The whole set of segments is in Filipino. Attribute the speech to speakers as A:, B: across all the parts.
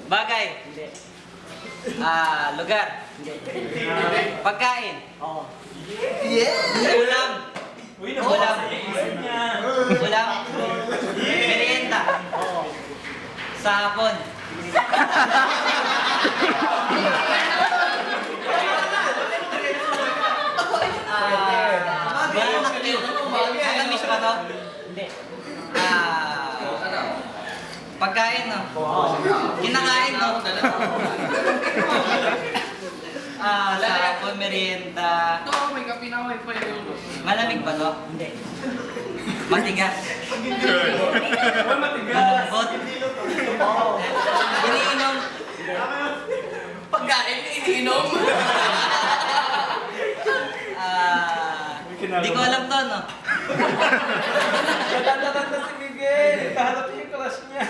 A: Bagay.
B: Hindi.
A: Lugar.
B: Hindi.
A: Pagkain.
B: Oo.
A: Ulam. Ulam. Ulam. Merienda.
B: Oo.
A: Sa hapon. Matamis ba to?
B: Hindi.
A: Pagkain, no?
B: Oo.
A: Kinakain, no? Sa hapon, merienda.
C: Ito, may kapinaway pa yun.
A: Malamig ba to?
B: Hindi.
A: Matigas. Malambot.
B: Oo.
A: Iniinom.
C: Pagkain, iniinom.
A: Di ko alam to, no?
D: Tanda si Miguel. Kaharap niya yung crush niya.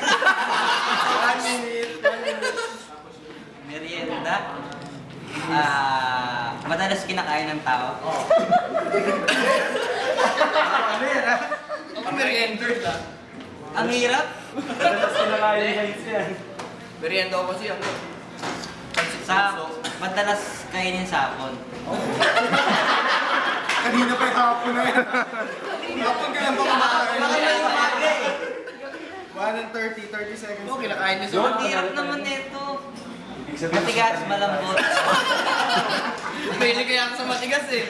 A: Merienda. Madalas kinakain ng tao.
B: Oo.
D: Ano yan ha?
C: Ako meriender lang.
A: Ang hirap.
D: Madalas kinakain guys yan.
C: Merienda ko kasi ako.
A: Madalas kainin sa hapon.
D: Kanina pa yung hapon na yan. Hapon ka lang ba kumakain? 1:30 seconds.
C: Oo, kinakain niya sa
A: Ang hirap naman nito. Matigas, malambot.
C: Pili kaya ako sa matigas eh.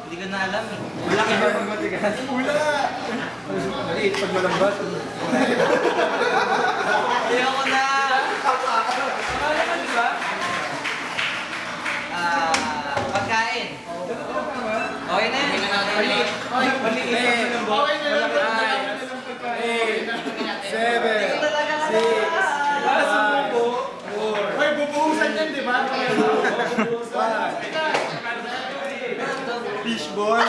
A: Hindi ko na alam eh.
D: Wala ka ba pag matigas? Wala! Maliit pag malambat.
A: Ayoko na! Pagkain. Okay na yan.
D: Maliit. Maliit.
C: Okay na lang.
D: 7, 6, 5, 4. Ay, bubuhusan yan, di ba? 5. Fishball.